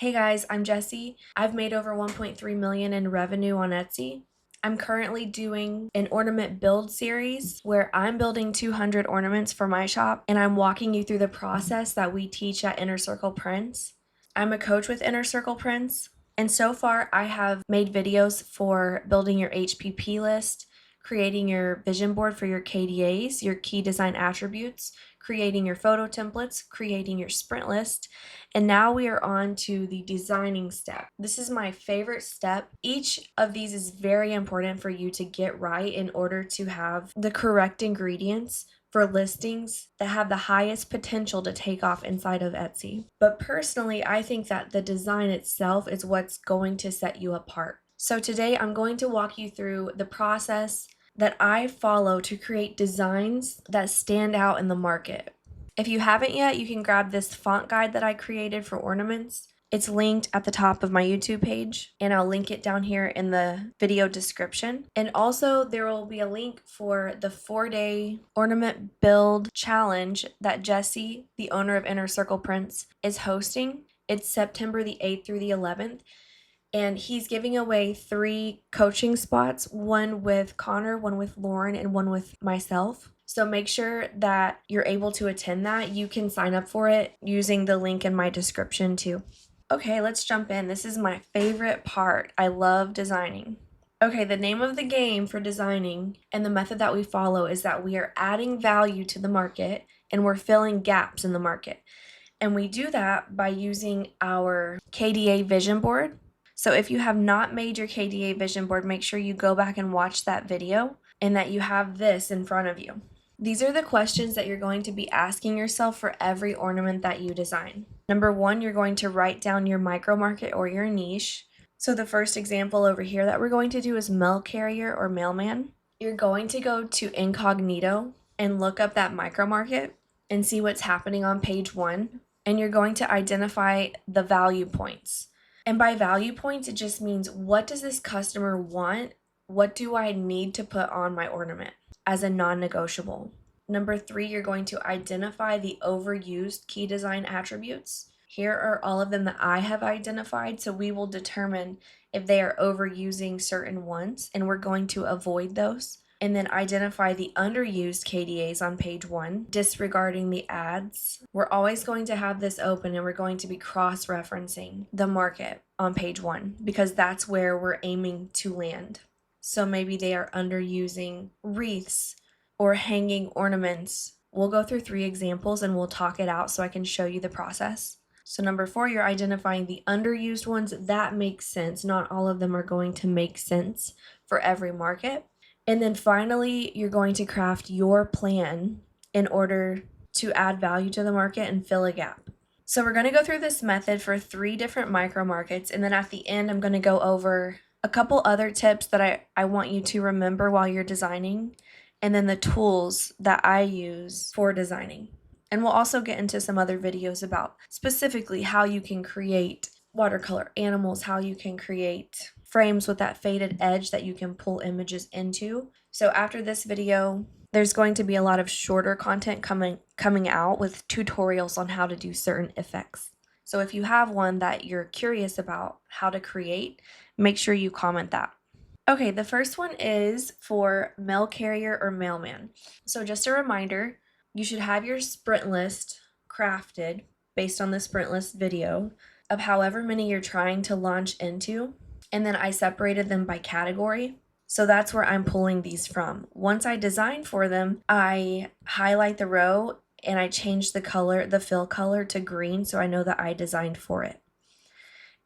Hey guys, I'm Jessie. I've made over 1.3 million in revenue on Etsy. I'm currently doing an ornament build series where I'm building 200 ornaments for my shop and I'm walking you through the process that we teach at Inner Circle Prints. I'm a coach with Inner Circle Prints, and so far I have made videos for building your HPP list, creating your vision board for your KDAs, your key design attributes, creating your photo templates, creating your sprint list, and now we are on to the designing step. This is my favorite step. Each of these is very important for you to get right in order to have the correct ingredients for listings that have the highest potential to take off inside of Etsy. But personally, I think that the design itself is what's going to set you apart. So today I'm going to walk you through the process that I follow to create designs that stand out in the market. If you haven't yet, you can grab this font guide that I created for ornaments. It's linked at the top of my YouTube page, and I'll link it down here in the video description. And also, there will be a link for the 4-day ornament build challenge that Jessie, the owner of Inner Circle Prints, is hosting. It's September the 8th through the 11th. And he's giving away 3 coaching spots, one with Connor, one with Lauren, and one with myself. So make sure that you're able to attend that. You can sign up for it using the link in my description too. Okay, let's jump in. This is my favorite part. I love designing. Okay, the name of the game for designing and the method that we follow is that we are adding value to the market and we're filling gaps in the market. And we do that by using our KDA vision board. So if you have not made your KDA vision board, make sure you go back and watch that video and that you have this in front of you. These are the questions that you're going to be asking yourself for every ornament that you design. Number 1, you're going to write down your micro market or your niche. So the first example over here that we're going to do is mail carrier or mailman. You're going to go to incognito and look up that micro market and see what's happening on page 1. And you're going to identify the value points. And by value points, it just means, what does this customer want? What do I need to put on my ornament as a non-negotiable? Number 3, you're going to identify the overused key design attributes. Here are all of them that I have identified, so we will determine if they are overusing certain ones, and we're going to avoid those. And then identify the underused KDAs on page 1, disregarding the ads. We're always going to have this open and we're going to be cross-referencing the market on page 1 because that's where we're aiming to land. So maybe they are underusing wreaths or hanging ornaments. We'll go through 3 examples and we'll talk it out so I can show you the process. So number 4, you're identifying the underused ones. That makes sense. Not all of them are going to make sense for every market. And then finally, you're going to craft your plan in order to add value to the market and fill a gap. So we're going to go through this method for 3 different micro markets. And then at the end, I'm going to go over a couple other tips that I want you to remember while you're designing. And then the tools that I use for designing. And we'll also get into some other videos about specifically how you can create watercolor animals, how you can create frames with that faded edge that you can pull images into. So after this video, there's going to be a lot of shorter content coming out with tutorials on how to do certain effects. So if you have one that you're curious about how to create, make sure you comment that. Okay, the first one is for mail carrier or mailman. So just a reminder, you should have your sprint list crafted based on the sprint list video of however many you're trying to launch into. And then I separated them by category. So that's where I'm pulling these from. Once I design for them, I highlight the row and I change the color, the fill color to green, so I know that I designed for it.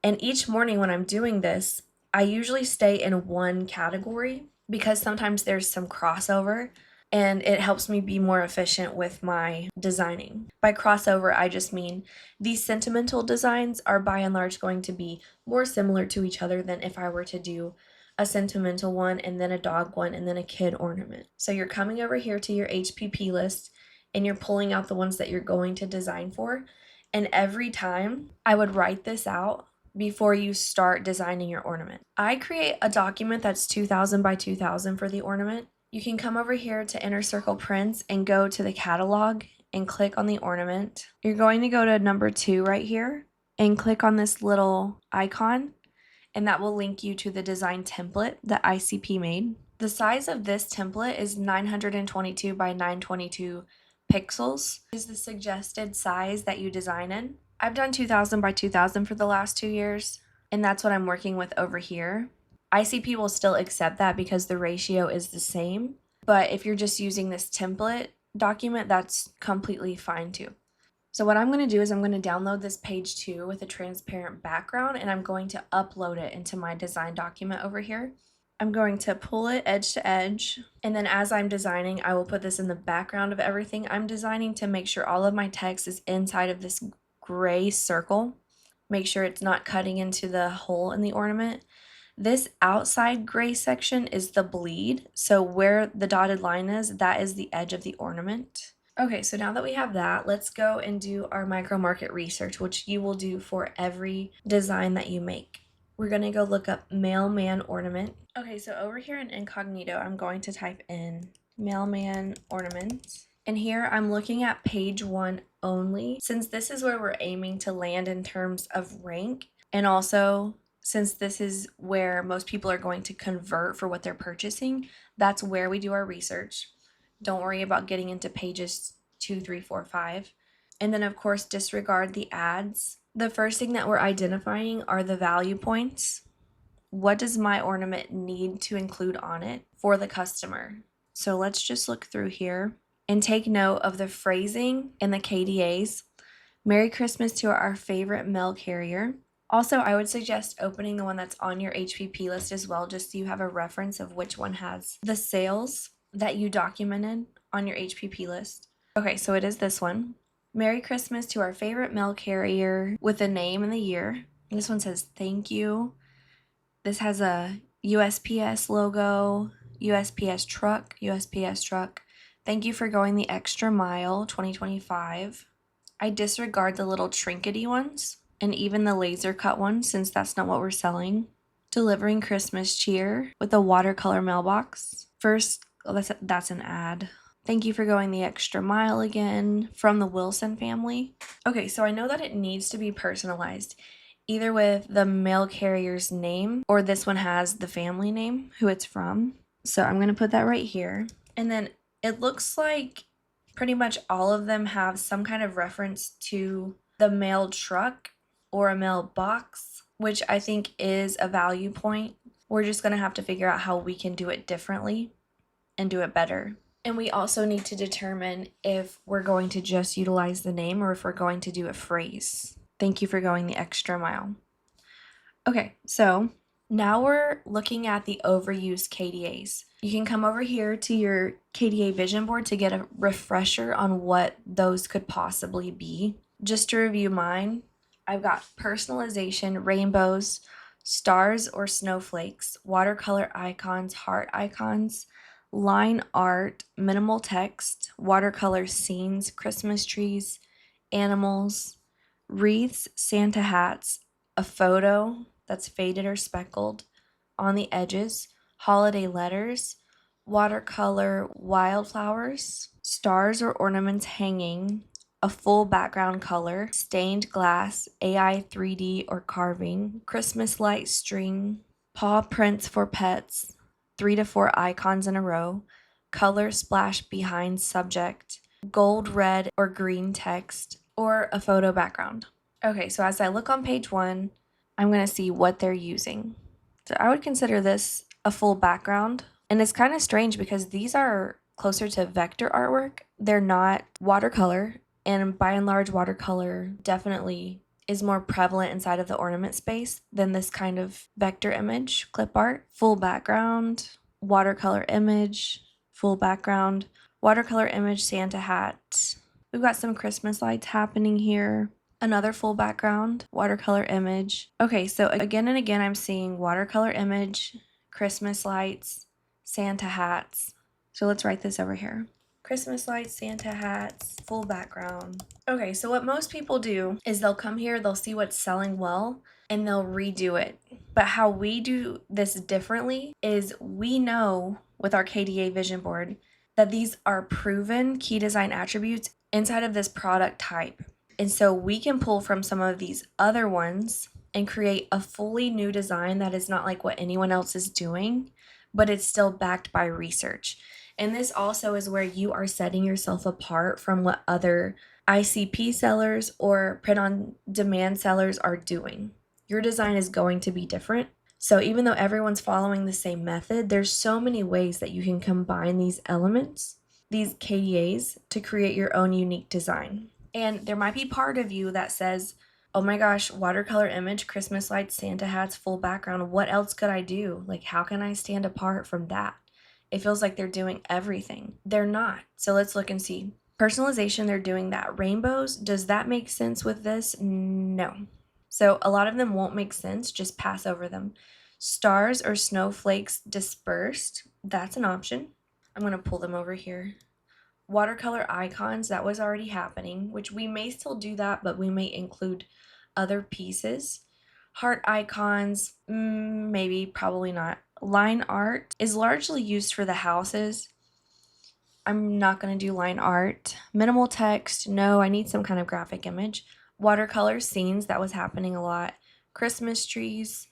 And each morning when I'm doing this, I usually stay in one category because sometimes there's some crossover and it helps me be more efficient with my designing. By crossover, I just mean these sentimental designs are by and large going to be more similar to each other than if I were to do a sentimental one and then a dog one and then a kid ornament. So you're coming over here to your HPP list and you're pulling out the ones that you're going to design for. And every time I would write this out before you start designing your ornament. I create a document that's 2000 by 2000 for the ornament. You can come over here to Inner Circle Prints and go to the catalog and click on the ornament. You're going to go to number 2 right here and click on this little icon, and that will link you to the design template that ICP made. The size of this template is 922 by 922 pixels. Is the suggested size that you design in. I've done 2000 by 2000 for the last 2 years, and that's what I'm working with over here. ICP will still accept that because the ratio is the same, but if you're just using this template document, that's completely fine too. So what I'm going to do is I'm going to download this page 2 with a transparent background, and I'm going to upload it into my design document over here. I'm going to pull it edge to edge, and then as I'm designing, I will put this in the background of everything I'm designing to make sure all of my text is inside of this gray circle. Make sure it's not cutting into the hole in the ornament. This outside gray section is the bleed, so where the dotted line is, that is the edge of the ornament. Okay, so now that we have that, let's go and do our micro market research, which you will do for every design that you make. We're going to go look up mailman ornament. Okay, so over here in incognito, I'm going to type in mailman ornament. And here I'm looking at page 1 only, since this is where we're aiming to land in terms of rank. And also, since this is where most people are going to convert for what they're purchasing, that's where we do our research. Don't worry about getting into pages 2, 3, 4, 5. And then, of course, disregard the ads. The first thing that we're identifying are the value points. What does my ornament need to include on it for the customer? So let's just look through here and take note of the phrasing and the KDAs. Merry Christmas to our favorite mail carrier. Also, I would suggest opening the one that's on your HPP list as well, just so you have a reference of which one has the sales that you documented on your HPP list. Okay, so it is this one. Merry Christmas to our favorite mail carrier with the name and the year. And this one says thank you. This has a USPS logo, USPS truck. Thank you for going the extra mile, 2025. I disregard the little trinkety ones and even the laser cut ones since that's not what we're selling. Delivering Christmas cheer with a watercolor mailbox. First, that's an ad. Thank you for going the extra mile again from the Wilson family. Okay, so I know that it needs to be personalized, either with the mail carrier's name or this one has the family name, who it's from. So I'm going to put that right here. And then it looks like pretty much all of them have some kind of reference to the mail truck or a mailbox, which I think is a value point. We're just going to have to figure out how we can do it differently and do it better. And we also need to determine if we're going to just utilize the name or if we're going to do a phrase. Thank you for going the extra mile. Okay, so now we're looking at the overused KDAs. You can come over here to your KDA vision board to get a refresher on what those could possibly be. Just to review mine, I've got personalization, rainbows, stars or snowflakes, watercolor icons, heart icons, line art, minimal text, watercolor scenes, Christmas trees, animals, wreaths, Santa hats, a photo that's faded or speckled on the edges, holiday letters, watercolor wildflowers, stars or ornaments hanging, a full background color, stained glass, AI 3D or carving, Christmas light string, paw prints for pets, 3 to 4 icons in a row, color splash behind subject, gold, red, or green text, or a photo background. Okay, so as I look on page 1, I'm going to see what they're using. So I would consider this a full background, and it's kind of strange because these are closer to vector artwork. They're not watercolor, and by and large, watercolor definitely is more prevalent inside of the ornament space than this kind of vector image, clip art. Full background, watercolor image, full background, watercolor image, Santa hat. We've got some Christmas lights happening here. Another full background, watercolor image. Okay, so again and again, I'm seeing watercolor image, Christmas lights, Santa hats. So let's write this over here. Christmas lights, Santa hats, full background. Okay, so what most people do is they'll come here, they'll see what's selling well, and they'll redo it. But how we do this differently is we know with our KDA vision board that these are proven key design attributes inside of this product type. And so we can pull from some of these other ones and create a fully new design that is not like what anyone else is doing, but it's still backed by research. And this also is where you are setting yourself apart from what other ICP sellers or print on demand sellers are doing. Your design is going to be different. So even though everyone's following the same method, there's so many ways that you can combine these elements, these KDAs, to create your own unique design. And there might be part of you that says, oh my gosh, watercolor image, Christmas lights, Santa hats, full background. What else could I do? Like, how can I stand apart from that? It feels like they're doing everything. They're not. So let's look and see. Personalization, they're doing that. Rainbows, does that make sense with this? No. So a lot of them won't make sense. Just pass over them. Stars or snowflakes dispersed, that's an option. I'm going to pull them over here. Watercolor icons, that was already happening, which we may still do that, but we may include other pieces. Heart icons, maybe, probably not. Line art is largely used for the houses. I'm not going to do line art. Minimal text, no, I need some kind of graphic image. Watercolor scenes, that was happening a lot. Christmas trees,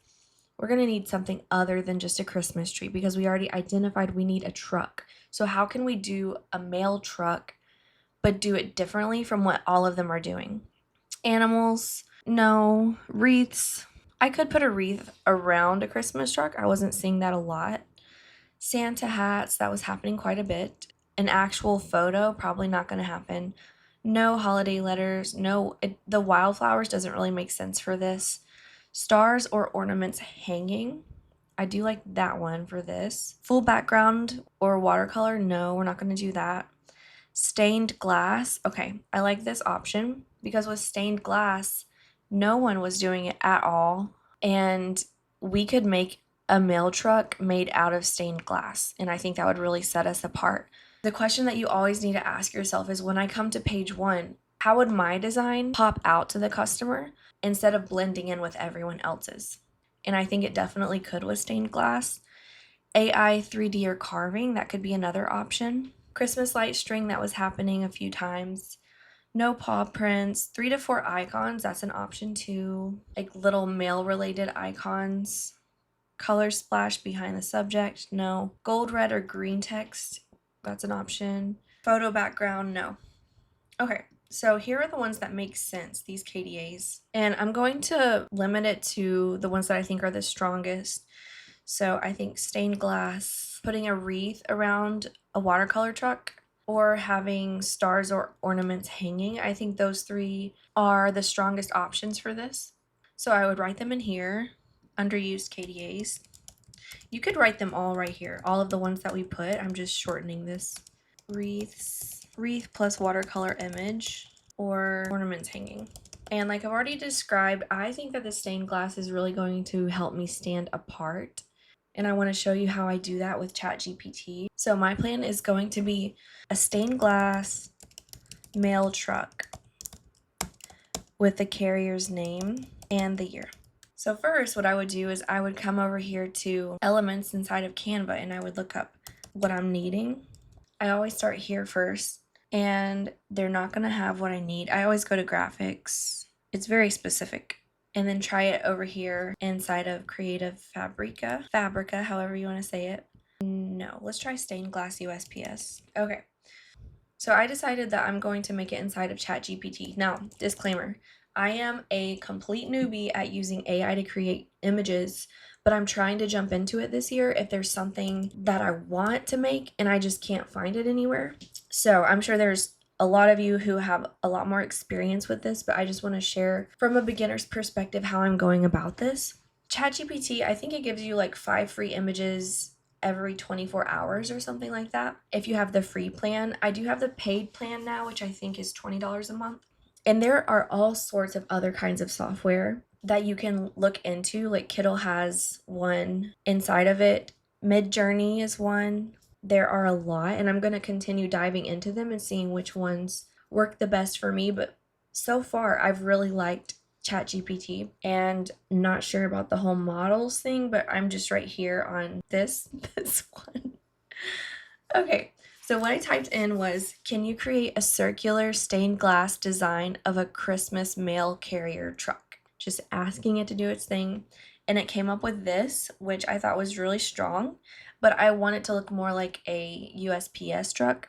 we're going to need something other than just a Christmas tree because we already identified we need a truck. So how can we do a mail truck but do it differently from what all of them are doing? Animals, no. Wreaths, I could put a wreath around a Christmas truck. I wasn't seeing that a lot. Santa hats, that was happening quite a bit. An actual photo, probably not going to happen. No holiday letters, no, the wildflowers doesn't really make sense for this. Stars or ornaments hanging, I do like that one for this. Full background or watercolor, no, we're not going to do that. Stained glass, okay, I like this option because with stained glass, no one was doing it at all, and we could make a mail truck made out of stained glass, and I think that would really set us apart. The question that you always need to ask yourself is, when I come to page 1, how would my design pop out to the customer instead of blending in with everyone else's? And I think it definitely could with stained glass. AI 3D or carving, that could be another option. Christmas light string, that was happening a few times. No paw prints. 3 to 4 icons, that's an option too. Like little mail related icons. Color splash behind the subject, no. Gold, red, or green text, that's an option. Photo background, no. Okay, so here are the ones that make sense, these KDAs. And I'm going to limit it to the ones that I think are the strongest. So I think stained glass, putting a wreath around a watercolor truck, or having stars or ornaments hanging. I think those 3 are the strongest options for this. So I would write them in here, underused KDAs. You could write them all right here, all of the ones that we put. I'm just shortening this. Wreaths, wreath plus watercolor image, or ornaments hanging. And like I've already described, I think that the stained glass is really going to help me stand apart. And I want to show you how I do that with Chat GPT. So my plan is going to be a stained glass mail truck with the carrier's name and the year. So first, what I would do is I would come over here to elements inside of Canva and I would look up what I'm needing. I always start here first, and they're not going to have what I need. I always go to graphics. It's very specific. And then try it over here inside of Creative Fabrica, however you want to say it. No, let's try stained glass USPS. Okay. So I decided that I'm going to make it inside of Chat GPT. Now, disclaimer, I am a complete newbie at using AI to create images, but I'm trying to jump into it this year if there's something that I want to make and I just can't find it anywhere. So I'm sure there's a lot of you who have a lot more experience with this, but I just want to share from a beginner's perspective how I'm going about this. ChatGPT, I think it gives you like 5 free images every 24 hours or something like that if you have the free plan. I do have the paid plan now, which I think is $20 a month. And there are all sorts of other kinds of software that you can look into. Like Kittl has one inside of it. Midjourney is one. There are a lot, and I'm going to continue diving into them and seeing which ones work the best for me. But so far, I've really liked ChatGPT, and not sure about the whole models thing, but I'm just right here on this one. Okay, so So what I typed in was, can you create a circular stained glass design of a Christmas mail carrier truck? Just asking it to do its thing. And it came up with this, which I thought was really strong, but I want it to look more like a USPS truck.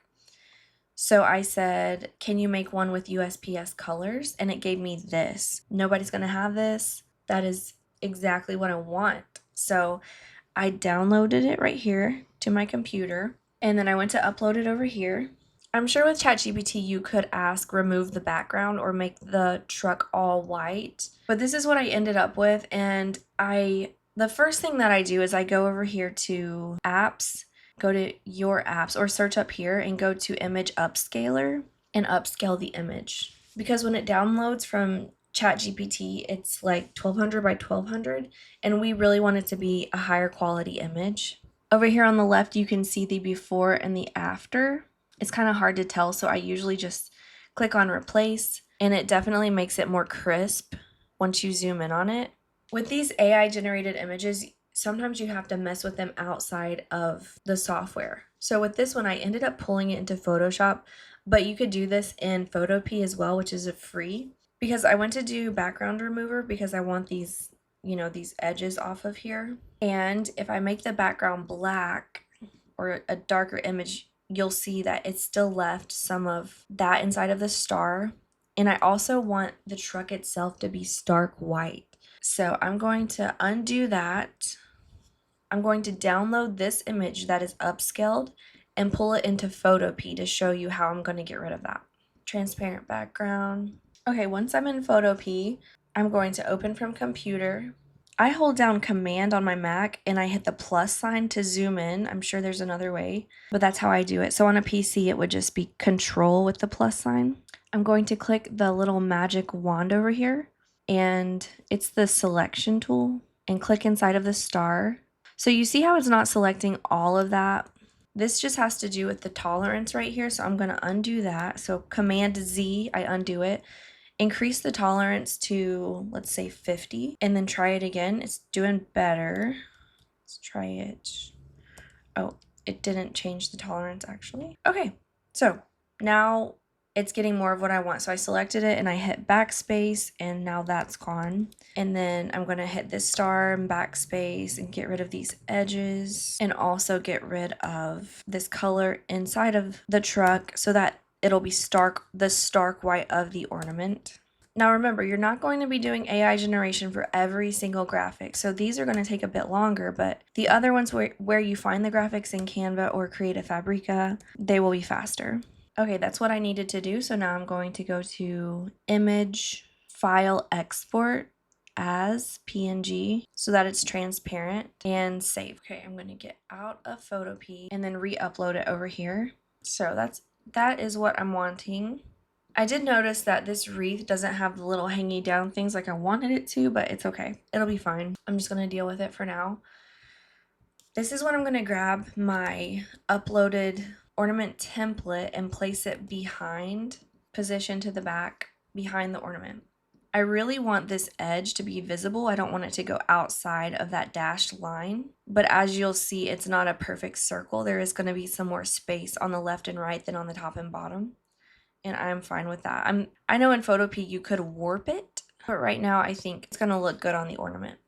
So I said, can you make one with USPS colors? And it gave me this. Nobody's gonna have this. That is exactly what I want. So I downloaded it right here to my computer, and then I went to upload it over here. I'm sure with Chat GPT you could ask remove the background or make the truck all white, but this is what I ended up with. And the first thing that I do is I go over here to apps, go to your apps, or search up here and go to image upscaler and upscale the image, because when it downloads from Chat GPT, it's like 1200 by 1200, and we really want it to be a higher quality image. Over here on the left, you can see the before and the after. It's kind of hard to tell, so I usually just click on replace, and it definitely makes it more crisp once you zoom in on it. With these AI generated images, sometimes you have to mess with them outside of the software. So with this one, I ended up pulling it into Photoshop, but you could do this in Photopea as well, which is a free. Because I went to do background remover because I want these, these edges off of here. And if I make the background black or a darker image, you'll see that it still left some of that inside of the star. And I also want the truck itself to be stark white. So I'm going to undo that. I'm going to download this image that is upscaled and pull it into Photopea to show you how I'm going to get rid of that. Transparent background. Okay, once I'm in Photopea, I'm going to open from computer. I hold down Command on my Mac and I hit the plus sign to zoom in. I'm sure there's another way, but that's how I do it. So on a PC, it would just be Control with the plus sign. I'm going to click the little magic wand over here, and it's the selection tool, and click inside of the star. So you see how it's not selecting all of that? This just has to do with the tolerance right here. So I'm going to undo that. So Command Z, I undo it. Increase the tolerance to, let's say 50, and then try it again. It's doing better. Let's try it. Oh, it didn't change the tolerance actually. Okay, so now it's getting more of what I want. So I selected it and I hit backspace, and now that's gone. And then I'm gonna hit this star and backspace and get rid of these edges, and also get rid of this color inside of the truck so that it'll be the stark white of the ornament. Now remember, you're not going to be doing AI generation for every single graphic, so these are going to take a bit longer, but the other ones where you find the graphics in Canva or Creative Fabrica, they will be faster. Okay, that's what I needed to do, so now I'm going to go to Image, File, Export as PNG so that it's transparent, and save. Okay, I'm going to get out of Photopea and then re-upload it over here. So that is what I'm wanting. I did notice that this wreath doesn't have the little hanging down things like I wanted it to, but it's okay. It'll be fine. I'm just going to deal with it for now. This is when I'm going to grab my uploaded ornament template and place it behind, position to the back, behind the ornament. I really want this edge to be visible. I don't want it to go outside of that dashed line, but as you'll see, it's not a perfect circle. There is going to be some more space on the left and right than on the top and bottom. And I'm fine with that. I know in Photopea you could warp it, but right now I think it's gonna look good on the ornament.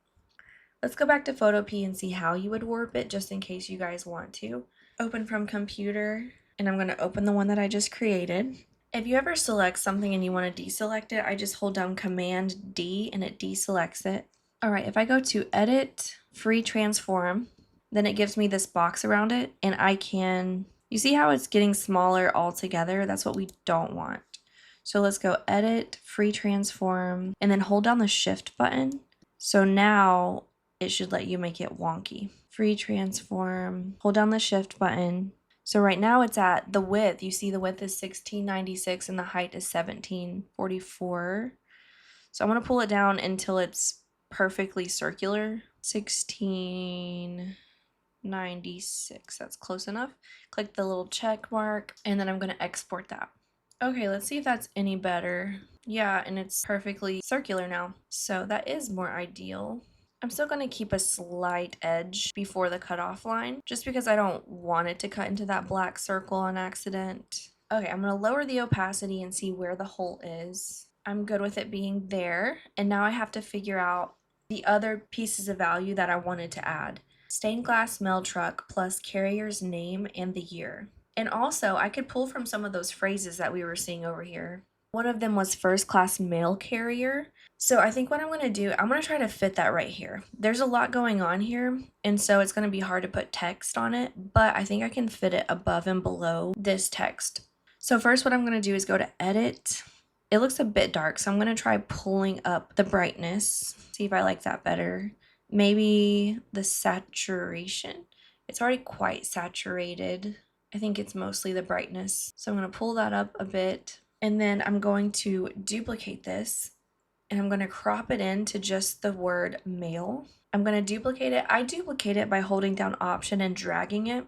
Let's go back to Photopea and see how you would warp it, just in case you guys want to. Open from computer, and I'm gonna open the one that I just created. If you ever select something and you want to deselect it, I just hold down Command D and it deselects it. All right, if I go to Edit, Free Transform, then it gives me this box around it, and I can... You see how it's getting smaller altogether? That's what we don't want. So let's go Edit, Free Transform, and then hold down the Shift button. So now it should let you make it wonky. Free Transform, hold down the Shift button. So right now it's at the width. You see the width is 1696 and the height is 1744. So I'm going to pull it down until it's perfectly circular. 1696, that's close enough. Click the little check mark, and then I'm going to export that. Okay, let's see if that's any better. Yeah, and it's perfectly circular now, so that is more ideal. I'm still going to keep a slight edge before the cutoff line, just because I don't want it to cut into that black circle on accident. Okay, I'm going to lower the opacity and see where the hole is. I'm good with it being there, and now I have to figure out the other pieces of value that I wanted to add. Stained glass mail truck plus carrier's name and the year. And also, I could pull from some of those phrases that we were seeing over here. One of them was first class mail carrier. So I think what I'm going to do, I'm going to try to fit that right here. There's a lot going on here, and so it's going to be hard to put text on it, but I think I can fit it above and below this text. So first what I'm going to do is go to edit. It looks a bit dark, so I'm going to try pulling up the brightness, see if I like that better. Maybe the saturation. It's already quite saturated. I think it's mostly the brightness. So I'm going to pull that up a bit, and then I'm going to duplicate this, and I'm going to crop it into just the word mail. I'm going to duplicate it. I duplicate it by holding down Option and dragging it.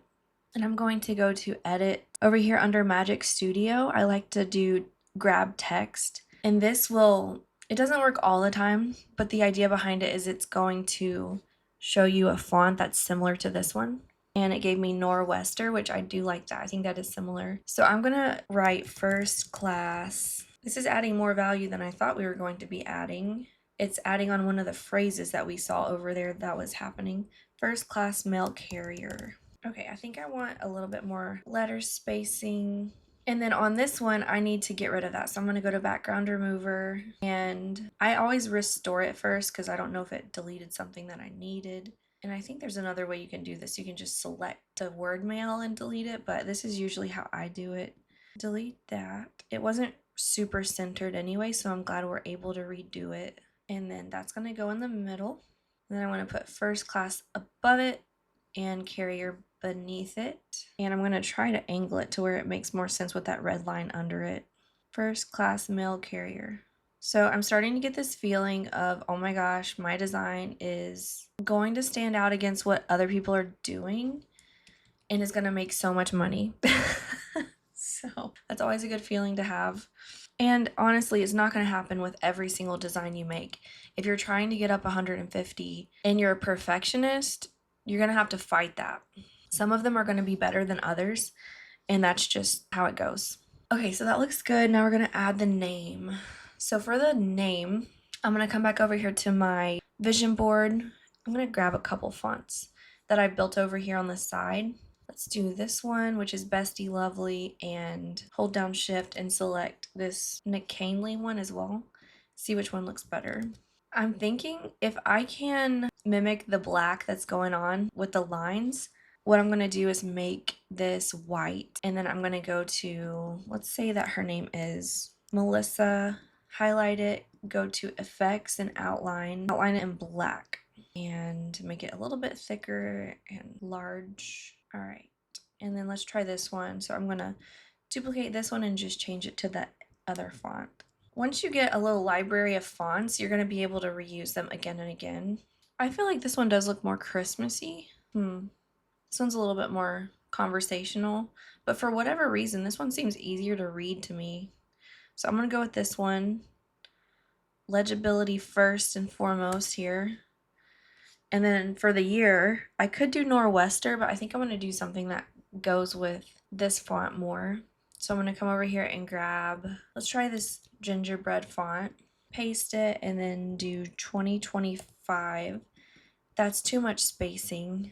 And I'm going to go to edit. Over here under Magic Studio, I like to do grab text. And this will, it doesn't work all the time, but the idea behind it is it's going to show you a font that's similar to this one. And it gave me Nor'Wester, which I do like that. I think that is similar. So I'm going to write first class. This is adding more value than I thought we were going to be adding. It's adding on one of the phrases that we saw over there that was happening. First class mail carrier. Okay, I think I want a little bit more letter spacing. And then on this one, I need to get rid of that. So I'm going to go to background remover, and I always restore it first because I don't know if it deleted something that I needed. And I think there's another way you can do this. You can just select the word mail and delete it, but this is usually how I do it. Delete that. It wasn't super centered anyway, so I'm glad we're able to redo it. And then that's going to go in the middle. And then I want to put first class above it and carrier beneath it. And I'm going to try to angle it to where it makes more sense with that red line under it. First class mail carrier. So I'm starting to get this feeling of, oh my gosh, my design is going to stand out against what other people are doing and is going to make so much money. So that's always a good feeling to have. And honestly, it's not going to happen with every single design you make. If you're trying to get up 150 and you're a perfectionist, you're going to have to fight that. Some of them are going to be better than others, and that's just how it goes. Okay, so that looks good. Now we're going to add the name. So for the name, I'm going to come back over here to my vision board. I'm going to grab a couple fonts that I built over here on the side. Let's do this one, which is Bestie Lovely, and hold down Shift and select this Nick Canely one as well. See which one looks better. I'm thinking if I can mimic the black that's going on with the lines, what I'm going to do is make this white, and then I'm going to go to, let's say that her name is Melissa, highlight it, go to Effects and outline it in black, and make it a little bit thicker and large. All right, and then let's try this one. So I'm going to duplicate this one and just change it to the other font. Once you get a little library of fonts, you're going to be able to reuse them again and again. I feel like this one does look more Christmassy. This one's a little bit more conversational, but for whatever reason, this one seems easier to read to me. So I'm going to go with this one. Legibility first and foremost here. And then for the year, I could do Nor'Wester, but I think I'm going to do something that goes with this font more. So I'm going to come over here and grab, let's try this gingerbread font, paste it, and then do 2025. That's too much spacing.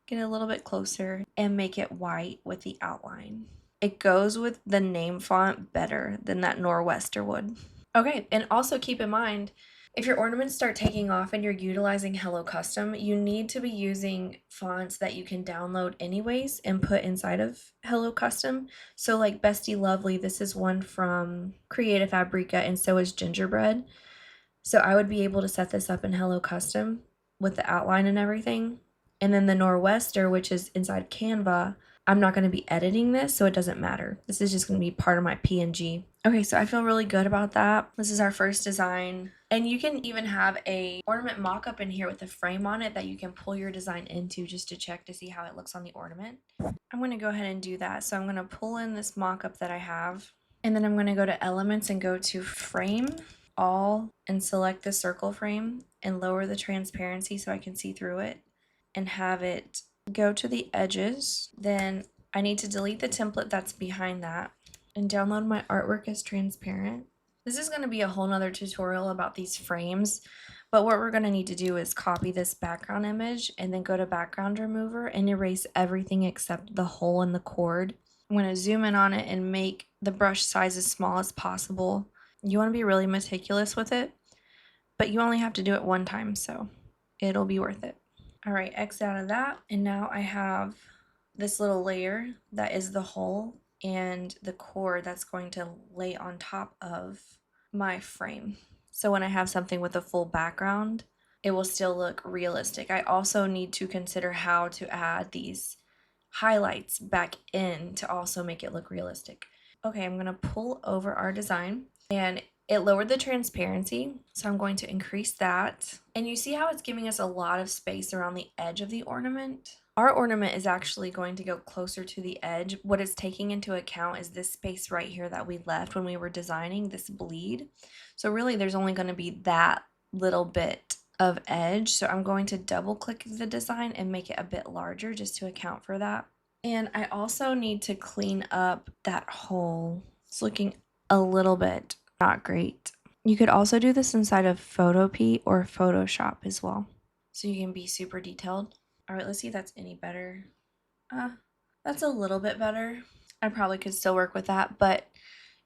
Get a little bit closer and make it white with the outline. It goes with the name font better than that Nor'Wester would. Okay, and also keep in mind, if your ornaments start taking off and you're utilizing Hello Custom, you need to be using fonts that you can download anyways and put inside of Hello Custom. So like Bestie Lovely, this is one from Creative Fabrica, and so is Gingerbread. So I would be able to set this up in Hello Custom with the outline and everything. And then the Nor'Wester, which is inside Canva, I'm not going to be editing this, so it doesn't matter. This is just going to be part of my PNG. Okay, so I feel really good about that. This is our first design. And you can even have a ornament mock-up in here with a frame on it that you can pull your design into just to check to see how it looks on the ornament. I'm going to go ahead and do that. So I'm going to pull in this mock-up that I have. And then I'm going to go to Elements and go to Frame. all and select the circle frame and lower the transparency so I can see through it and have it go to the edges. Then I need to delete the template that's behind that and download my artwork as transparent. This is going to be a whole nother tutorial about these frames, but what we're going to need to do is copy this background image and then go to background remover and erase everything except the hole in the cord. I'm going to zoom in on it and make the brush size as small as possible. You want to be really meticulous with it, but you only have to do it one time, so it'll be worth it. All right, X out of that, and now I have this little layer that is the hole and the cord that's going to lay on top of my frame. So when I have something with a full background, it will still look realistic. I also need to consider how to add these highlights back in to also make it look realistic. Okay, I'm gonna pull over our design, and it lowered the transparency, so I'm going to increase that. And you see how it's giving us a lot of space around the edge of the ornament? Our ornament is actually going to go closer to the edge. What it's taking into account is this space right here that we left when we were designing, this bleed. So really there's only going to be that little bit of edge. So I'm going to double click the design and make it a bit larger just to account for that. And I also need to clean up that hole. It's looking a little bit not great. You could also do this inside of Photopea or Photoshop as well, so you can be super detailed. All right, let's see if that's any better. That's a little bit better. I probably could still work with that, but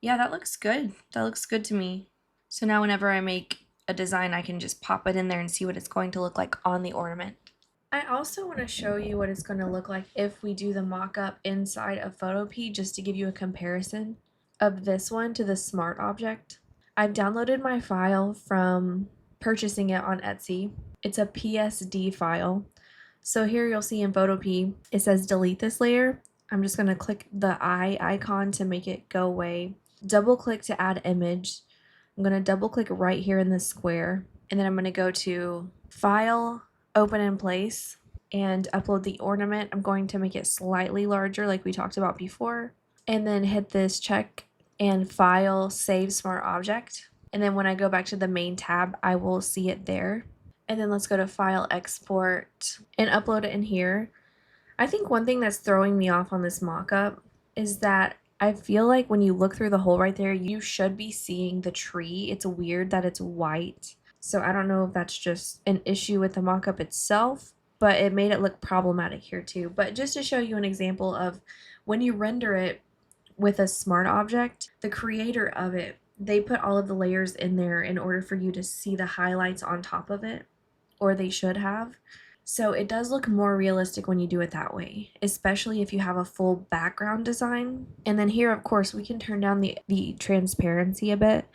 yeah, that looks good. That looks good to me. So now whenever I make a design, I can just pop it in there and see what it's going to look like on the ornament. I also want to show you what it's going to look like if we do the mock-up inside of Photopea, just to give you a comparison of this one to the smart object. I've downloaded my file from purchasing it on Etsy. It's a PSD file. So here you'll see in Photopea, it says delete this layer. I'm just going to click the eye icon to make it go away. Double click to add image. I'm going to double click right here in this square. And then I'm going to go to File, Open in Place, and upload the ornament. I'm going to make it slightly larger like we talked about before. And then hit this check and File, Save Smart Object. And then when I go back to the main tab, I will see it there. And then let's go to File, Export, and upload it in here. I think one thing that's throwing me off on this mock-up is that I feel like when you look through the hole right there, you should be seeing the tree. It's weird that it's white. So I don't know if that's just an issue with the mock-up itself, but it made it look problematic here too. But just to show you an example of when you render it with a smart object, the creator of it, they put all of the layers in there in order for you to see the highlights on top of it, or they should have. So it does look more realistic when you do it that way, especially if you have a full background design. And then here, of course, we can turn down the transparency a bit,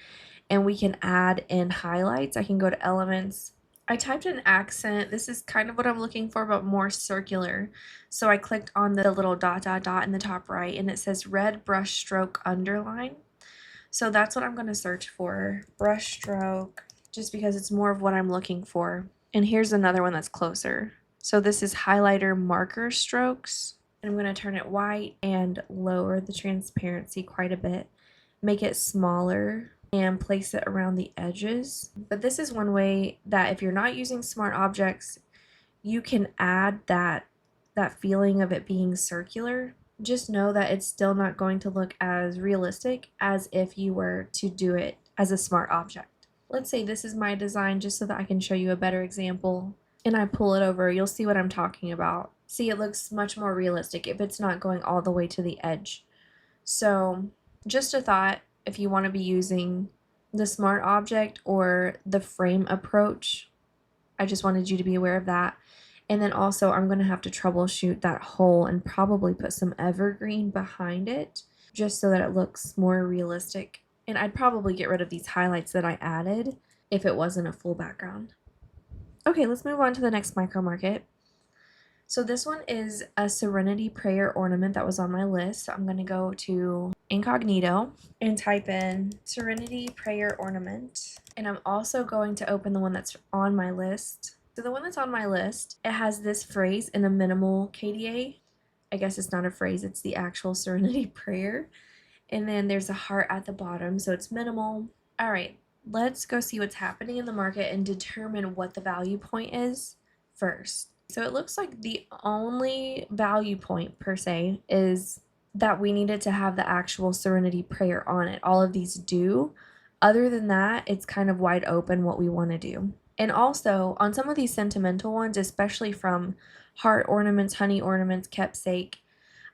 and we can add in highlights. I can go to Elements. I typed in accent. This is kind of what I'm looking for, but more circular. So I clicked on the little dot in the top right, and it says red brush stroke underline. So that's what I'm going to search for, brush stroke, just because it's more of what I'm looking for. And here's another one that's closer. So this is highlighter marker strokes. And I'm going to turn it white and lower the transparency quite a bit, make it smaller, and place it around the edges. But this is one way that if you're not using smart objects, you can add that feeling of it being circular. Just know that it's still not going to look as realistic as if you were to do it as a smart object. Let's say this is my design just so that I can show you a better example, and I pull it over, you'll see what I'm talking about. See, it looks much more realistic if it's not going all the way to the edge. So just a thought, if you want to be using the smart object or the frame approach, I just wanted you to be aware of that. And then also I'm going to have to troubleshoot that hole and probably put some evergreen behind it just so that it looks more realistic. And I'd probably get rid of these highlights that I added if it wasn't a full background. Okay, let's move on to the next micro market. So this one is a Serenity prayer ornament that was on my list. So I'm going to go to incognito and type in Serenity prayer ornament. And I'm also going to open the one that's on my list. So the one that's on my list, it has this phrase in a minimal KDA. I guess it's not a phrase, it's the actual Serenity prayer. And then there's a heart at the bottom, so it's minimal. All right, let's go see what's happening in the market and determine what the value point is first. So it looks like the only value point per se is that we needed to have the actual Serenity prayer on it. All of these do. Other than that, it's kind of wide open what we want to do. And also on some of these sentimental ones, especially from heart ornaments, honey ornaments, keepsake,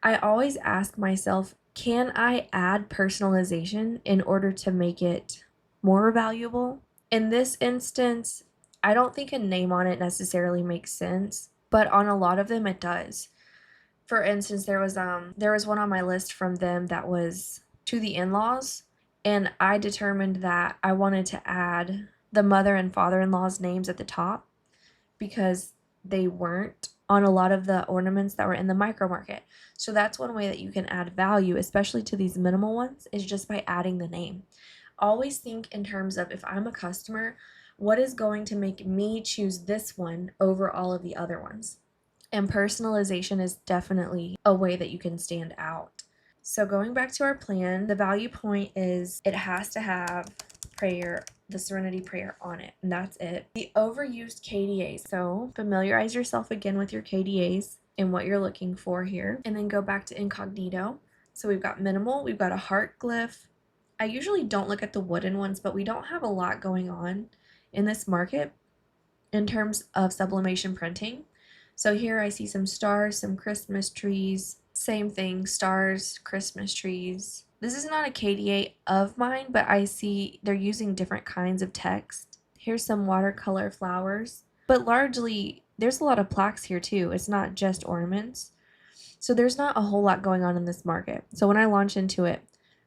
I always ask myself, can I add personalization in order to make it more valuable? In this instance, I don't think a name on it necessarily makes sense, but on a lot of them it does. For instance, there was one on my list from them that was to the in-laws, and I determined that I wanted to add the mother and father-in-law's names at the top because they weren't on a lot of the ornaments that were in the micro market. So that's one way that you can add value, especially to these minimal ones, is just by adding the name. Always think in terms of, if I'm a customer, what is going to make me choose this one over all of the other ones? And personalization is definitely a way that you can stand out. So going back to our plan, the value point is it has to have prayer, the Serenity prayer on it, and that's it. The overused KDAs. So familiarize yourself again with your KDAs and what you're looking for here, and then go back to incognito. So we've got minimal, we've got a heart glyph. I usually don't look at the wooden ones, but we don't have a lot going on in this market in terms of sublimation printing. So here I see some stars, some Christmas trees, same thing, stars, Christmas trees. This is not a KDA of mine, but I see they're using different kinds of text. Here's some watercolor flowers, but largely there's a lot of plaques here too. It's not just ornaments. So there's not a whole lot going on in this market. So when I launch into it,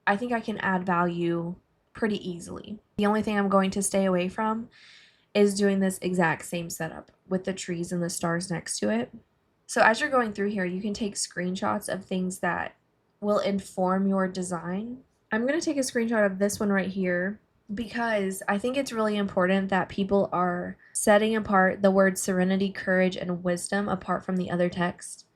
I think I can add value pretty easily. The only thing I'm going to stay away from is doing this exact same setup with the trees and the stars next to it. So as you're going through here, you can take screenshots of things that will inform your design. I'm going to take a screenshot of this one right here because I think it's really important that people are setting apart the words serenity, courage, and wisdom apart from the other text.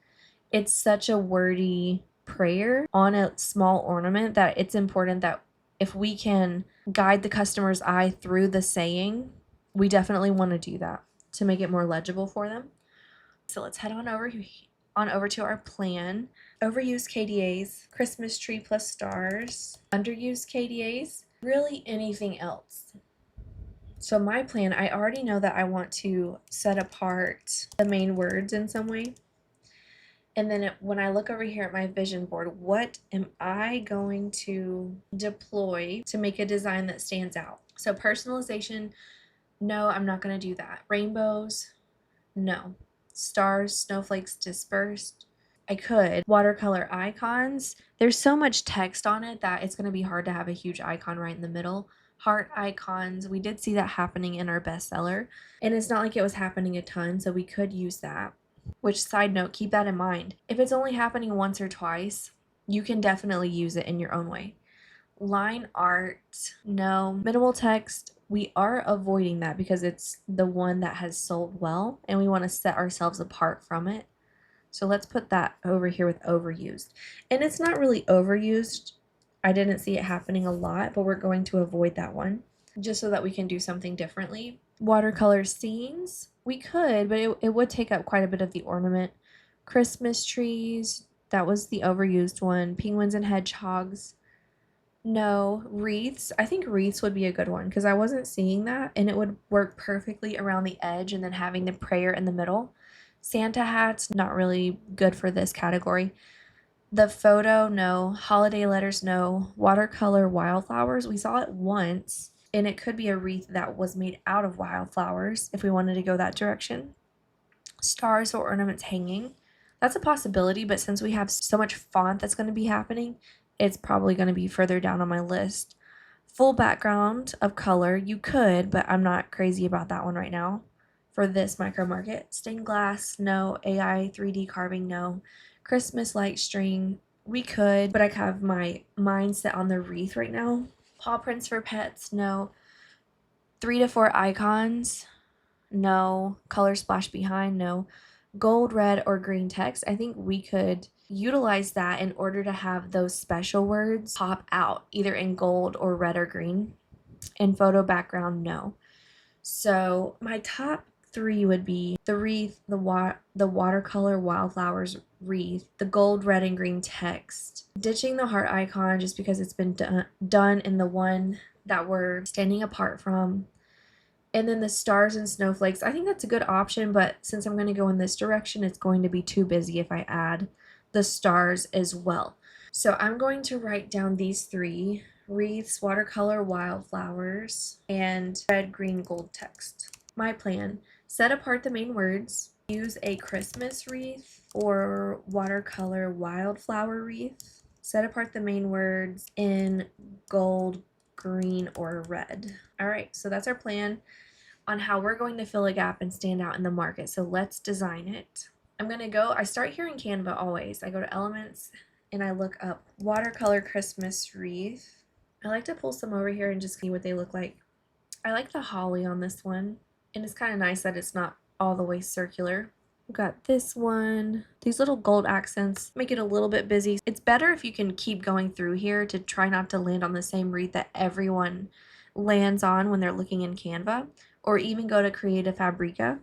It's such a wordy prayer on a small ornament that it's important that if we can guide the customer's eye through the saying, we definitely want to do that to make it more legible for them. So let's head on over to our plan. Overused KDAs, Christmas tree plus stars, underused KDAs, really anything else. So my plan, I already know that I want to set apart the main words in some way. And then when I look over here at my vision board, what am I going to deploy to make a design that stands out? So personalization, no, I'm not going to do that. Rainbows, no. Stars, snowflakes dispersed, I could. Watercolor icons, there's so much text on it that it's going to be hard to have a huge icon right in the middle. Heart icons, we did see that happening in our bestseller, and it's not like it was happening a ton, so we could use that. Which, side note, keep that in mind. If it's only happening once or twice, you can definitely use it in your own way. Line art, no. Minimal text, we are avoiding that because it's the one that has sold well and we want to set ourselves apart from it. So let's put that over here with overused. And it's not really overused. I didn't see it happening a lot, but we're going to avoid that one just so that we can do something differently. Watercolor scenes, we could, but it would take up quite a bit of the ornament. Christmas trees, that was the overused one. Penguins and hedgehogs, no. Wreaths, I think wreaths would be a good one because I wasn't seeing that and it would work perfectly around the edge and then having the prayer in the middle. Santa hats, not really good for this category. The photo, no. Holiday letters, no. Watercolor wildflowers, we saw it once, and it could be a wreath that was made out of wildflowers if we wanted to go that direction. Stars or ornaments hanging, that's a possibility, but since we have so much font that's going to be happening, it's probably going to be further down on my list. Full background of color, you could, but I'm not crazy about that one right now for this micro market. Stained glass, no. AI 3D carving, no. Christmas light string, we could, but I have my mind set on the wreath right now. Paw prints for pets, no. 3 to 4 icons, no. Color splash behind, no. Gold, red, or green text, I think we could utilize that in order to have those special words pop out either in gold or red or green. And photo background, no. So my top 3 would be the wreath, the watercolor wildflowers wreath, the gold, red, and green text. Ditching the heart icon just because it's been done in the one that we're standing apart from. And then the stars and snowflakes. I think that's a good option, but since I'm going to go in this direction, it's going to be too busy if I add the stars as well. So I'm going to write down these 3: wreaths, watercolor wildflowers, and red, green, gold text. My plan: set apart the main words, use a Christmas wreath or watercolor wildflower wreath, set apart the main words in gold, green, or red. All right, so that's our plan on how we're going to fill a gap and stand out in the market. So let's design it. I start here in Canva always. I go to Elements and I look up watercolor Christmas wreath. I like to pull some over here and just see what they look like. I like the holly on this one, and it's kind of nice that it's not all the way circular. We've got this one. These little gold accents make it a little bit busy. It's better if you can keep going through here to try not to land on the same wreath that everyone lands on when they're looking in Canva, or even go to Creative Fabrica.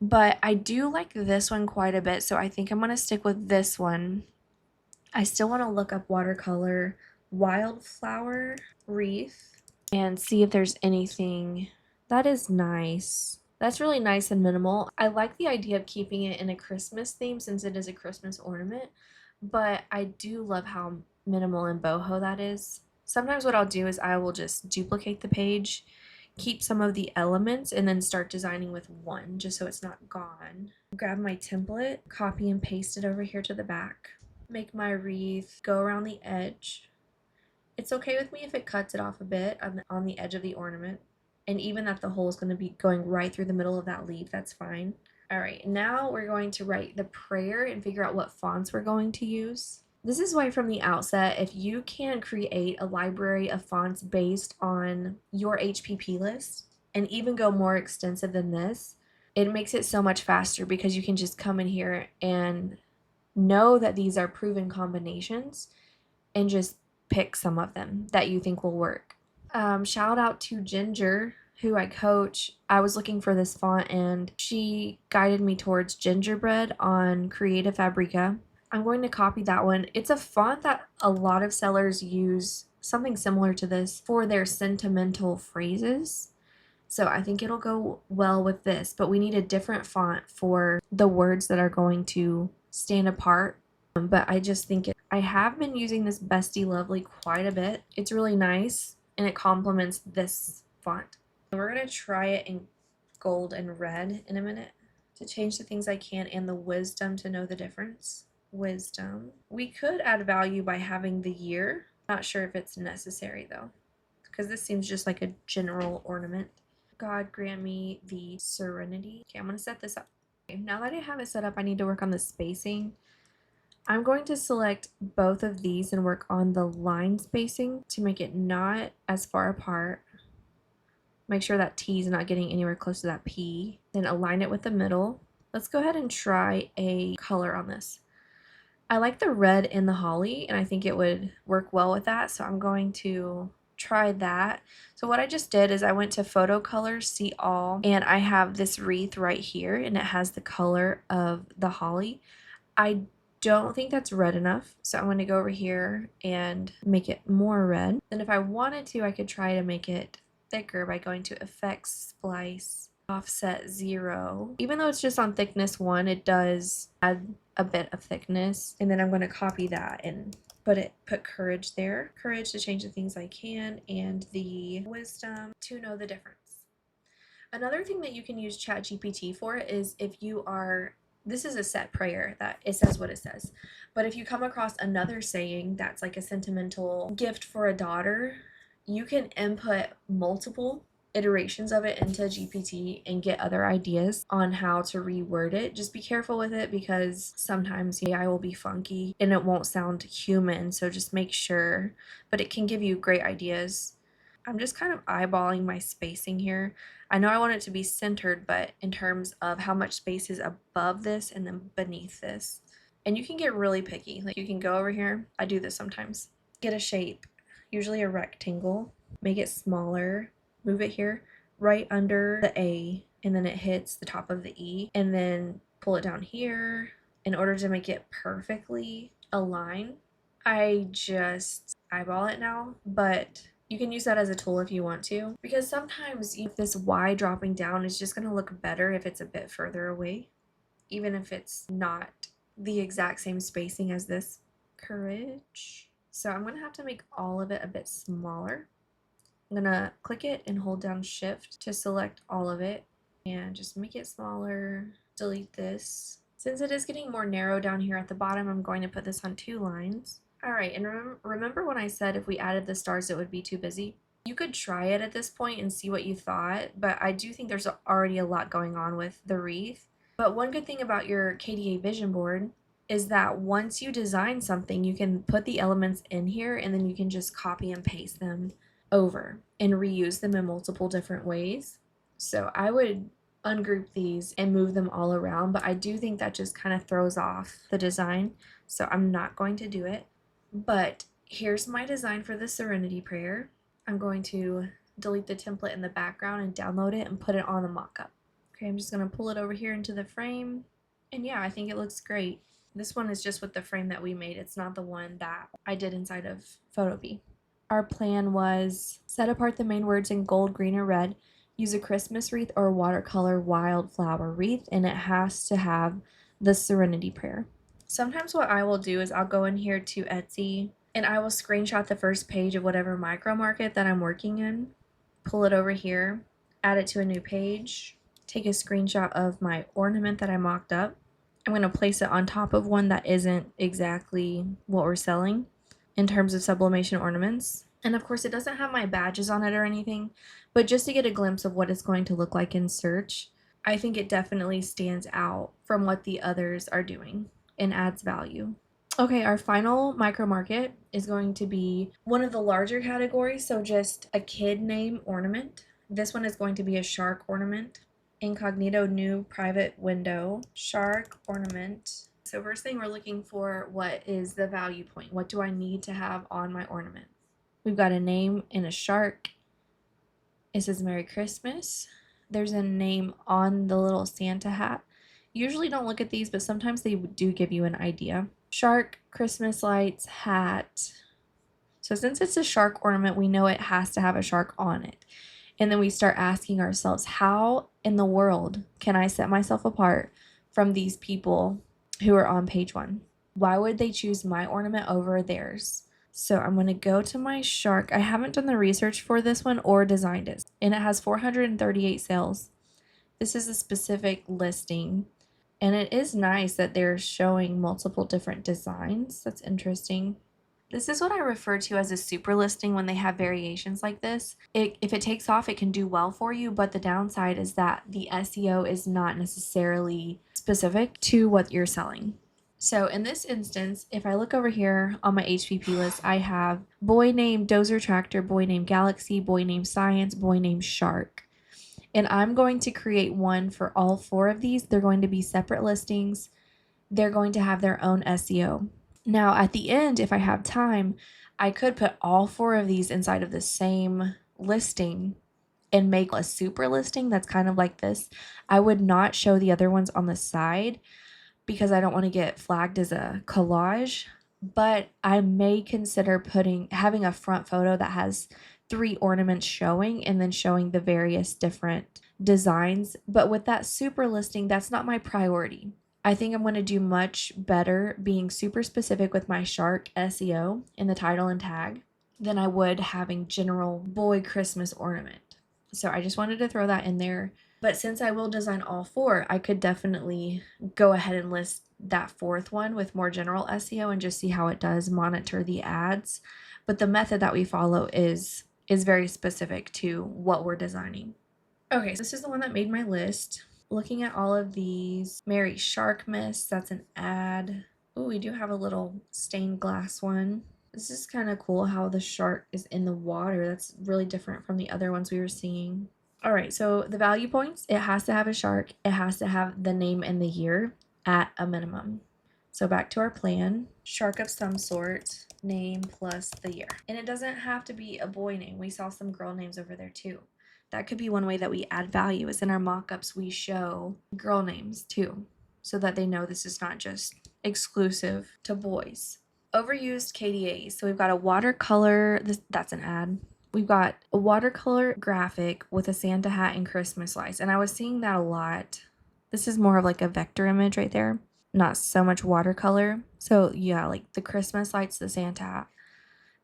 But I do like this one quite a bit, so I think I'm going to stick with this one. I still want to look up watercolor wildflower wreath and see if there's anything. That is nice. That's really nice and minimal. I like the idea of keeping it in a Christmas theme since it is a Christmas ornament, but I do love how minimal and boho that is. Sometimes what I'll do is I will just duplicate the page, keep some of the elements, and then start designing with one just so it's not gone. Grab my template, copy and paste it over here to the back. Make my wreath, go around the edge. It's okay with me if it cuts it off a bit on the edge of the ornament, and even that the hole is going to be going right through the middle of that leaf, that's fine. All right, now we're going to write the prayer and figure out what fonts we're going to use. This is why from the outset, if you can create a library of fonts based on your HPP list and even go more extensive than this, it makes it so much faster because you can just come in here and know that these are proven combinations and just pick some of them that you think will work. Shout out to Ginger, who I coach. I was looking for this font and she guided me towards Gingerbread on Creative Fabrica. I'm going to copy that one. It's a font that a lot of sellers use, something similar to this, for their sentimental phrases. So I think it'll go well with this, but we need a different font for the words that are going to stand apart. But I just think I have been using this Bestie Lovely quite a bit. It's really nice and it complements this font. We're going to try it in gold and red in a minute to change the things I can and the wisdom to know the difference. Wisdom. We could add value by having the year. Not sure if it's necessary though, because this seems just like a general ornament. God grant me the Serenity. Okay, I'm going to set this up. Okay, now that I have it set up, I need to work on the spacing. I'm going to select both of these and work on the line spacing to make it not as far apart. Make sure that T is not getting anywhere close to that P. Then align it with the middle. Let's go ahead and try a color on this. I like the red in the holly and I think it would work well with that, so I'm going to try that. So what I just did is I went to Photo Colors, See All, and I have this wreath right here and it has the color of the holly. I don't think that's red enough, so I'm going to go over here and make it more red. Then if I wanted to, I could try to make it thicker by going to Effects, Splice, Offset 0. Even though it's just on thickness 1, it does add a bit of thickness. And then I'm going to copy that and put courage there. Courage to change the things I can, and the wisdom to know the difference. Another thing that you can use Chat GPT for is if you are, this is a set prayer that it says what it says, but if you come across another saying that's like a sentimental gift for a daughter, you can input multiple iterations of it into GPT and get other ideas on how to reword it. Just be careful with it because sometimes the AI will be funky and it won't sound human, so just make sure, but it can give you great ideas. I'm just kind of eyeballing my spacing here. I know I want it to be centered, but in terms of how much space is above this and then beneath this. And you can get really picky. Like you can go over here, I do this sometimes, get a shape, usually a rectangle, make it smaller, move it here, right under the A, and then it hits the top of the E, and then pull it down here in order to make it perfectly align. I just eyeball it now, but you can use that as a tool if you want to, because sometimes this Y dropping down is just going to look better if it's a bit further away, even if it's not the exact same spacing as this. Courage. So I'm going to have to make all of it a bit smaller. I'm going to click it and hold down Shift to select all of it and just make it smaller. Delete this. Since it is getting more narrow down here at the bottom, I'm going to put this on 2 lines. All right, and remember when I said if we added the stars it would be too busy? You could try it at this point and see what you thought, but I do think there's already a lot going on with the wreath. But one good thing about your KDA vision board is that once you design something, you can put the elements in here and then you can just copy and paste them over and reuse them in multiple different ways. So I would ungroup these and move them all around, but I do think that just kind of throws off the design, so I'm not going to do it. But here's my design for the Serenity prayer. I'm going to delete the template in the background and download it and put it on the mockup. Okay, I'm just going to pull it over here into the frame, and yeah, I think it looks great. This one is just with the frame that we made. It's not the one that I did inside of Photopea. Our plan was set apart the main words in gold, green, or red. Use a Christmas wreath or watercolor wildflower wreath, and it has to have the Serenity prayer. Sometimes what I will do is I'll go in here to Etsy and I will screenshot the first page of whatever micro market that I'm working in, pull it over here, add it to a new page, take a screenshot of my ornament that I mocked up. I'm going to place it on top of one that isn't exactly what we're selling in terms of sublimation ornaments. And of course, it doesn't have my badges on it or anything, but just to get a glimpse of what it's going to look like in search, I think it definitely stands out from what the others are doing and adds value. Okay, our final micro market is going to be one of the larger categories, so just a kid name ornament. This one is going to be a shark ornament. Incognito new private window, shark ornament. So first thing we're looking for, what is the value point? What do I need to have on my ornament? We've got a name and a shark. It says Merry Christmas. There's a name on the little Santa hat. Usually don't look at these, but sometimes they do give you an idea. Shark, Christmas lights, hat. So since it's a shark ornament, we know it has to have a shark on it. And then we start asking ourselves, how in the world can I set myself apart from these people who are on page 1? Why would they choose my ornament over theirs? So I'm going to go to my shark. I haven't done the research for this one or designed it. And it has 438 sales. This is a specific listing. And it is nice that they're showing multiple different designs. That's interesting. This is what I refer to as a super listing when they have variations like this. If it takes off, it can do well for you, but the downside is that the SEO is not necessarily specific to what you're selling. So in this instance, if I look over here on my HPP list, I have boy named Dozer Tractor, boy named Galaxy, boy named Science, boy named Shark. And I'm going to create one for all 4 of these. They're going to be separate listings. They're going to have their own SEO. Now, at the end, if I have time, I could put all 4 of these inside of the same listing and make a super listing that's kind of like this. I would not show the other ones on the side because I don't want to get flagged as a collage, but I may consider having a front photo that has 3 ornaments showing and then showing the various different designs. But with that super listing, that's not my priority. I think I'm going to do much better being super specific with my shark SEO in the title and tag than I would having general boy Christmas ornament. So I just wanted to throw that in there. But since I will design all 4, I could definitely go ahead and list that 4th one with more general SEO and just see how it does monitor the ads. But the method that we follow is very specific to what we're designing. Okay, so this is the one that made my list. Looking at all of these, Merry Shark Mist, that's an ad. Oh, we do have a little stained glass one. This is kind of cool how the shark is in the water. That's really different from the other ones we were seeing. All right, so the value points, it has to have a shark. It has to have the name and the year at a minimum. So back to our plan, shark of some sort, name plus the year. And it doesn't have to be a boy name. We saw some girl names over there too. That could be one way that we add value, is in our mock-ups we show girl names too, so that they know this is not just exclusive to boys. Overused KDAs. So we've got a watercolor, that's an ad. We've got a watercolor graphic with a Santa hat and Christmas lights. And I was seeing that a lot. This is more of like a vector image right there, not so much watercolor. So yeah, like the Christmas lights, the Santa hat.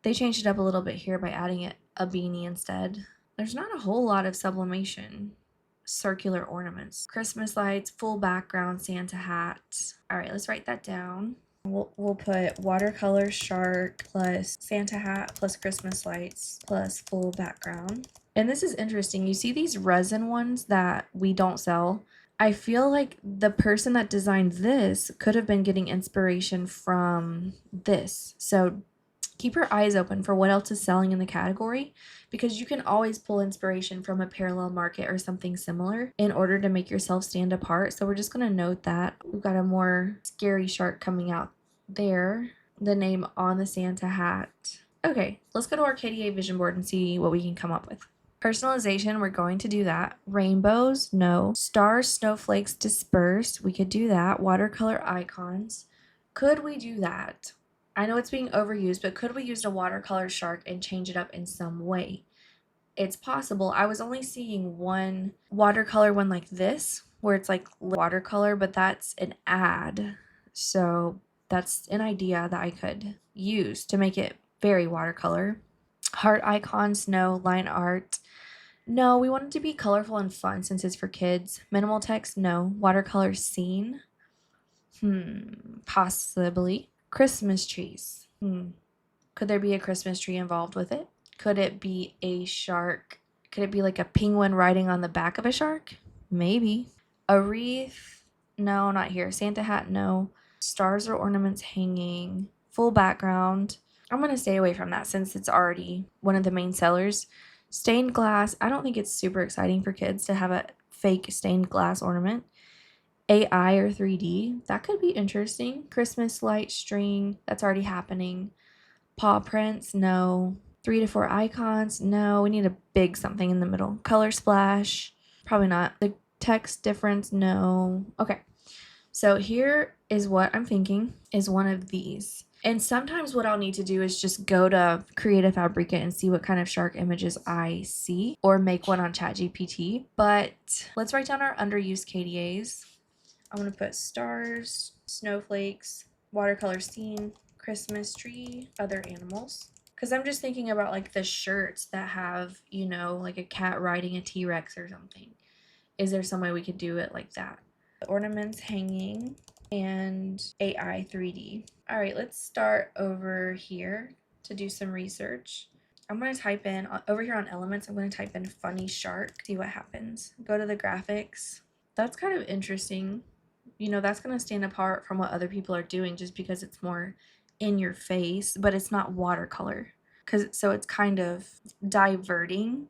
They changed it up a little bit here by adding a beanie instead. There's not a whole lot of sublimation. Circular ornaments, Christmas lights, full background, Santa hat. All right, let's write that down. We'll put watercolor shark plus Santa hat plus Christmas lights plus full background. And this is interesting. You see these resin ones that we don't sell? I feel like the person that designed this could have been getting inspiration from this. So keep your eyes open for what else is selling in the category, because you can always pull inspiration from a parallel market or something similar in order to make yourself stand apart. So we're just going to note that. We've got a more scary shark coming out there, the name on the Santa hat. Okay, let's go to our KDA vision board and see what we can come up with. Personalization, we're going to do that. Rainbows, no. Stars, snowflakes, dispersed, we could do that. Watercolor icons, could we do that? I know it's being overused, but could we use a watercolor shark and change it up in some way? It's possible. I was only seeing one watercolor one like this, where it's like watercolor, but that's an ad. So that's an idea that I could use to make it very watercolor. Heart icons, no. Line art, no. We want it to be colorful and fun since it's for kids. Minimal text, no. Watercolor scene, possibly. Christmas trees. Could there be a Christmas tree involved with it? Could it be a shark? Could it be like a penguin riding on the back of a shark? Maybe. A wreath? No, not here. Santa hat? No. Stars or ornaments hanging. Full background. I'm going to stay away from that since it's already one of the main sellers. Stained glass. I don't think it's super exciting for kids to have a fake stained glass ornament. AI or 3D, that could be interesting. Christmas light string, that's already happening. Paw prints, no. 3 to 4 icons, no. We need a big something in the middle. Color splash, probably not. The text difference, no. Okay, so here is what I'm thinking is one of these. And sometimes what I'll need to do is just go to Creative Fabrica and see what kind of shark images I see, or make one on Chat GPT. But let's write down our underused KDAs. I'm going to put stars, snowflakes, watercolor scene, Christmas tree, other animals. Because I'm just thinking about like the shirts that have, you know, like a cat riding a T-Rex or something. Is there some way we could do it like that? The ornaments hanging and AI 3D. All right, let's start over here to do some research. I'm going to type in, over here on elements, I'm going to type in funny shark, see what happens. Go to the graphics. That's kind of interesting. You know, that's going to stand apart from what other people are doing just because it's more in your face, but it's not watercolor. So it's kind of diverting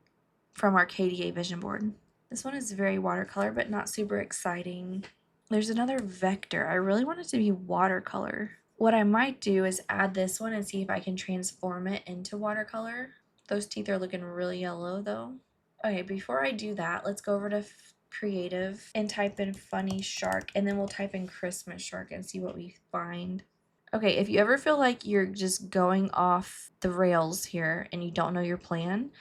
from our KDA vision board. This one is very watercolor, but not super exciting. There's another vector. I really want it to be watercolor. What I might do is add this one and see if I can transform it into watercolor. Those teeth are looking really yellow though. Okay, before I do that, let's go over to Creative and type in funny shark, and then we'll type in Christmas shark and see what we find. Okay, if you ever feel like you're just going off the rails here and you don't know your plan,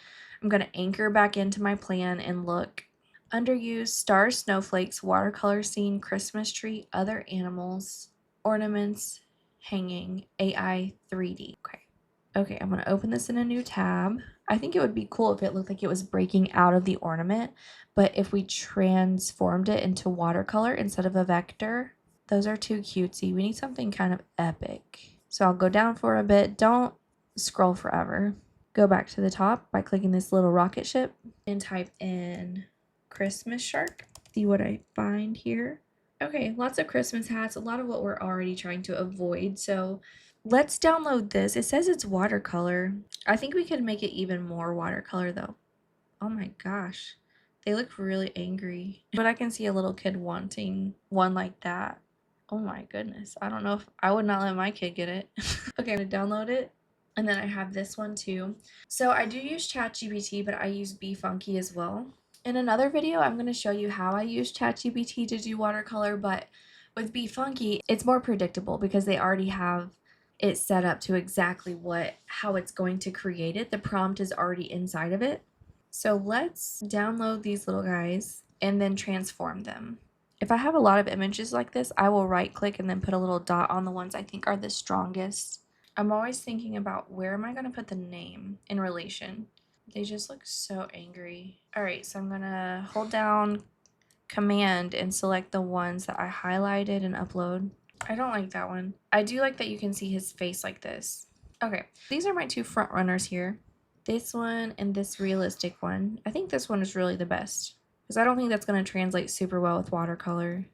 I'm going to anchor back into my plan and look. Underused, stars, snowflakes, watercolor scene, Christmas tree, other animals, ornaments, hanging, AI 3D. Okay, I'm going to open this in a new tab. I think it would be cool if it looked like it was breaking out of the ornament, but if we transformed it into watercolor instead of a vector, those are too cutesy. We need something kind of epic. So I'll go down for a bit. Don't scroll forever. Go back to the top by clicking this little rocket ship and type in Christmas shark. See what I find here. Okay, lots of Christmas hats, a lot of what we're already trying to avoid. So let's download this. It says it's watercolor. I think we could make it even more watercolor though. Oh my gosh. They look really angry. But I can see a little kid wanting one like that. Oh my goodness. I don't know if I would not let my kid get it. Okay, I'm gonna download it. And then I have this one too. So I do use Chat GPT, but I use BeFunky as well. In another video, I'm going to show you how I use Chat GPT to do watercolor, but with BeFunky, it's more predictable because they already have it set up to exactly how it's going to create it. The prompt is already inside of it. So let's download these little guys and then transform them. If I have a lot of images like this, I will right click and then put a little dot on the ones I think are the strongest. I'm always thinking about where am I going to put the name in relation. They just look so angry. All right, so I'm going to hold down Command and select the ones that I highlighted and upload. I don't like that one. I do like that you can see his face like this. Okay, these are my two front runners here. This one and this realistic one. I think this one is really the best because I don't think that's going to translate super well with watercolor.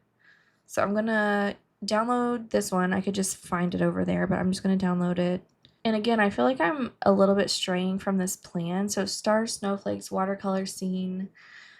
So I'm going to download this one. I could just find it over there, but I'm just going to download it. And again, I feel like I'm a little bit straying from this plan. So stars, snowflakes, watercolor scene.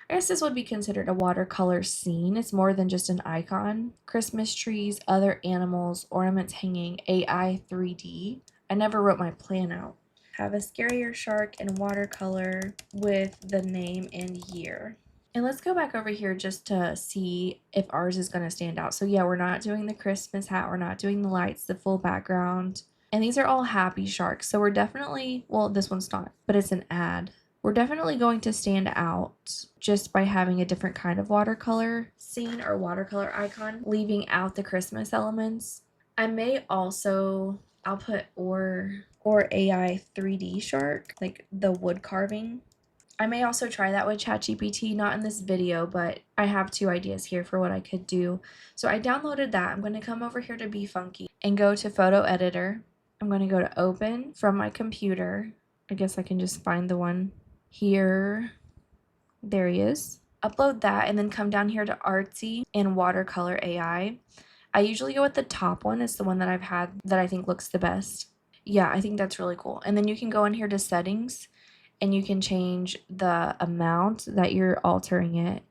I guess this would be considered a watercolor scene. It's more than just an icon. Christmas trees, other animals, ornaments hanging, AI 3D. I never wrote my plan out. Have a scarier shark in watercolor with the name and year. And let's go back over here just to see if ours is going to stand out. So yeah, we're not doing the Christmas hat. We're not doing the lights, the full background. And these are all happy sharks. So we're definitely, well, this one's not, but it's an ad. We're definitely going to stand out just by having a different kind of watercolor scene or watercolor icon, leaving out the Christmas elements. I may also, I'll put or AI 3D shark, like the wood carving. I may also try that with ChatGPT, not in this video, but I have two ideas here for what I could do. So I downloaded that. I'm going to come over here to BeFunky and go to Photo Editor. I'm going to go to Open from my computer. I guess I can just find the one here. There he is. Upload that and then come down here to Artsy and Watercolor AI. I usually go with the top one. It's the one that I've had that I think looks the best. Yeah, I think that's really cool. And then you can go in here to settings and you can change the amount that you're altering it.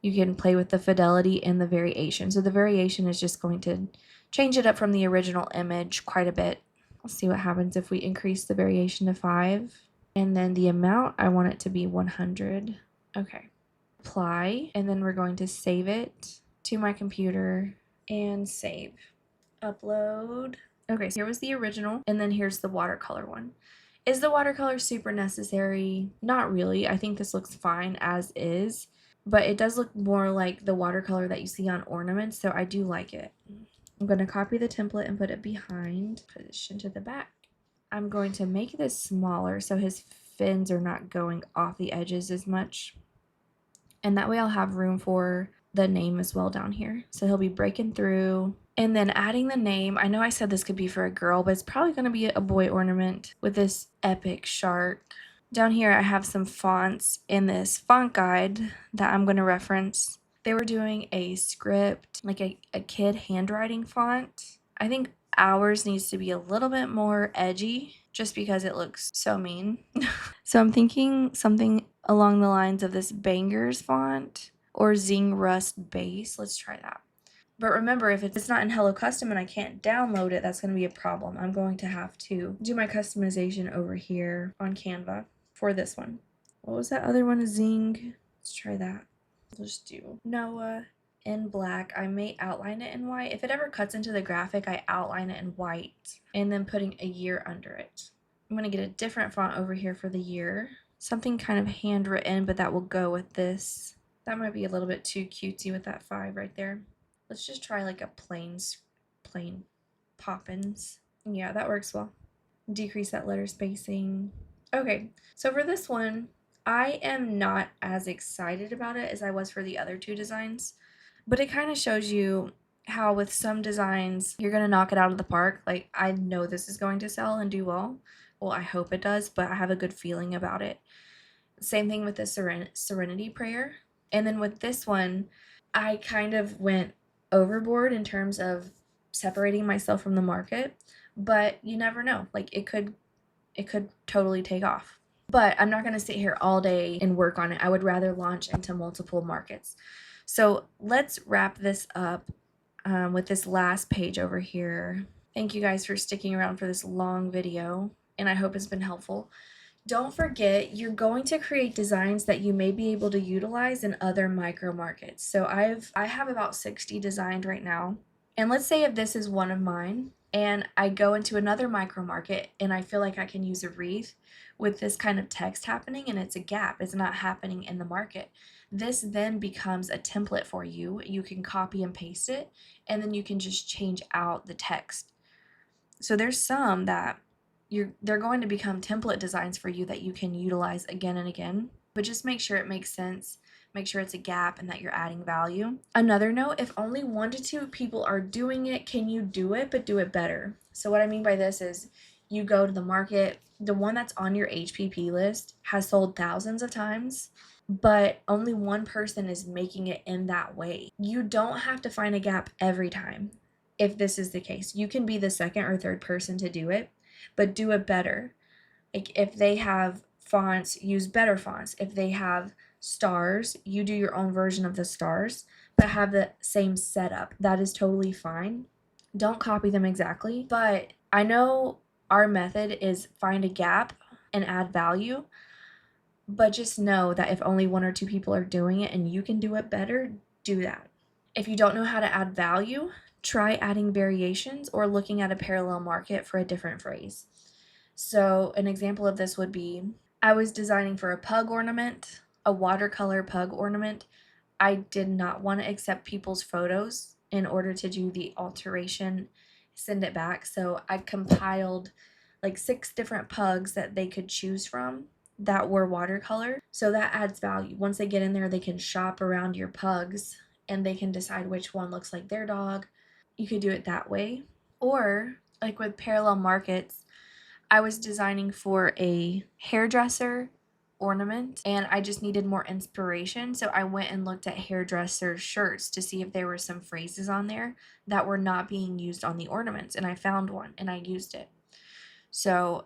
You can play with the fidelity and the variation. So the variation is just going to change it up from the original image quite a bit. Let's see what happens if we increase the variation to 5. And then the amount, I want it to be 100. Okay. Apply, and then we're going to save it to my computer and save. Upload. Okay, so here was the original, and then here's the watercolor one. Is the watercolor super necessary? Not really. I think this looks fine as is, but it does look more like the watercolor that you see on Ornaments, so I do like it. I'm going to copy the template and put it behind, position to the back. I'm going to make this smaller so his fins are not going off the edges as much. And that way I'll have room for the name as well down here. So he'll be breaking through. And then adding the name, I know I said this could be for a girl, but it's probably going to be a boy ornament with this epic shark. Down here I have some fonts in this font guide that I'm going to reference. They were doing a script, like a kid handwriting font. I think ours needs to be a little bit more edgy just because it looks so mean. So I'm thinking something along the lines of this Bangers font or Zing Rust base. Let's try that. But remember, if it's not in Hello Custom and I can't download it, that's going to be a problem. I'm going to have to do my customization over here on Canva for this one. What was that other one? Zing. Let's try that. We'll just do Noah in black. I may outline it in white. If it ever cuts into the graphic, I outline it in white and then putting a year under it. I'm going to get a different font over here for the year. Something kind of handwritten, but that will go with this. That might be a little bit too cutesy with that 5 right there. Let's just try like a plain Poppins. Yeah, that works well. Decrease that letter spacing. Okay, so for this one, I am not as excited about it as I was for the other two designs, but it kind of shows you how with some designs, you're going to knock it out of the park. Like, I know this is going to sell and do well. Well, I hope it does, but I have a good feeling about it. Same thing with the Serenity prayer. And then with this one, I kind of went overboard in terms of separating myself from the market, but you never know. Like, it could totally take off. But I'm not going to sit here all day and work on it. I would rather launch into multiple markets. So let's wrap this up with this last page over here. Thank you guys for sticking around for this long video. and I hope it's been helpful. Don't forget, you're going to create designs that you may be able to utilize in other micro markets. So I have about 60 designed right now. And let's say if this is one of mine and I go into another micro market and I feel like I can use a wreath with this kind of text happening and it's a gap, it's not happening in the market. This then becomes a template for you. You can copy and paste it, and then you can just change out the text. So there's some that they're going to become template designs for you that you can utilize again and again, but just make sure it makes sense. Make sure it's a gap and that you're adding value. Another note, if only 1 to 2 people are doing it, can you do it, but do it better? So what I mean by this is you go to the market, the one that's on your HPP list has sold thousands of times, but only one person is making it in that way. You don't have to find a gap every time. If this is the case, you can be the second or third person to do it, but do it better. Like if they have fonts, use better fonts. If they have stars, you do your own version of the stars, but have the same setup. That is totally fine. Don't copy them exactly, but I know our method is find a gap and add value, but just know that if only 1 or 2 people are doing it and you can do it better, do that. If you don't know how to add value, try adding variations or looking at a parallel market for a different phrase. So an example of this would be, I was designing for a pug ornament, a watercolor pug ornament. I did not want to accept people's photos in order to do the alteration, send it back. So I compiled like 6 different pugs that they could choose from that were watercolor. So that adds value. Once they get in there, they can shop around your pugs and they can decide which one looks like their dog. You could do it that way. Or like with parallel markets, I was designing for a hairdresser ornament and I just needed more inspiration. So I went and looked at hairdresser shirts to see if there were some phrases on there that were not being used on the ornaments. And I found one and I used it. So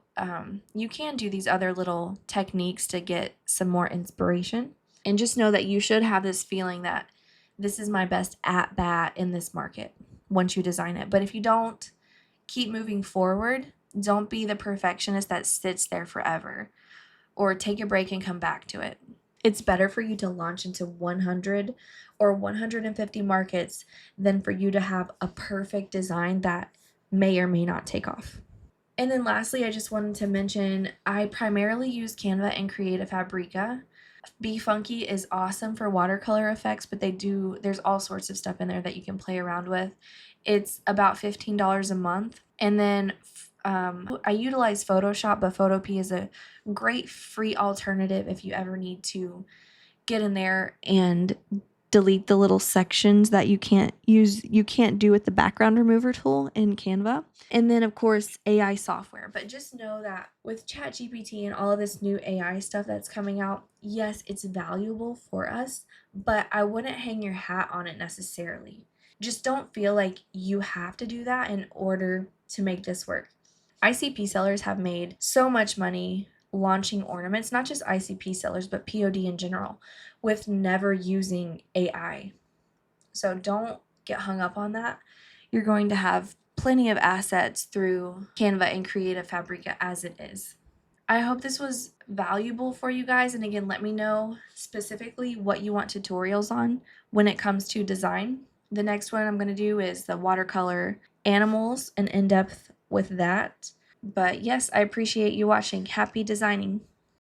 you can do these other little techniques to get some more inspiration. And just know that you should have this feeling that this is my best at bat in this market once you design it. But if you don't, keep moving forward. Don't be the perfectionist that sits there forever, or take a break and come back to it. It's better for you to launch into 100 or 150 markets than for you to have a perfect design that may or may not take off. And then lastly, I just wanted to mention I primarily use Canva and Creative Fabrica. Be Funky is awesome for watercolor effects, but there's all sorts of stuff in there that you can play around with. It's about $15 a month. And then I utilize Photoshop, but Photopea is a great free alternative if you ever need to get in there and delete the little sections that you can't do with the background remover tool in Canva. And then of course AI software. But just know that with Chat GPT and all of this new AI stuff that's coming out, yes, it's valuable for us, but I wouldn't hang your hat on it necessarily. Just don't feel like you have to do that in order to make this work. ICP sellers have made so much money launching ornaments, not just ICP sellers, but POD in general, with never using AI. So don't get hung up on that. You're going to have plenty of assets through Canva and Creative Fabrica as it is. I hope this was valuable for you guys. And again, let me know specifically what you want tutorials on when it comes to design. The next one I'm going to do is the watercolor animals and in-depth with that. But yes, I appreciate you watching. Happy designing.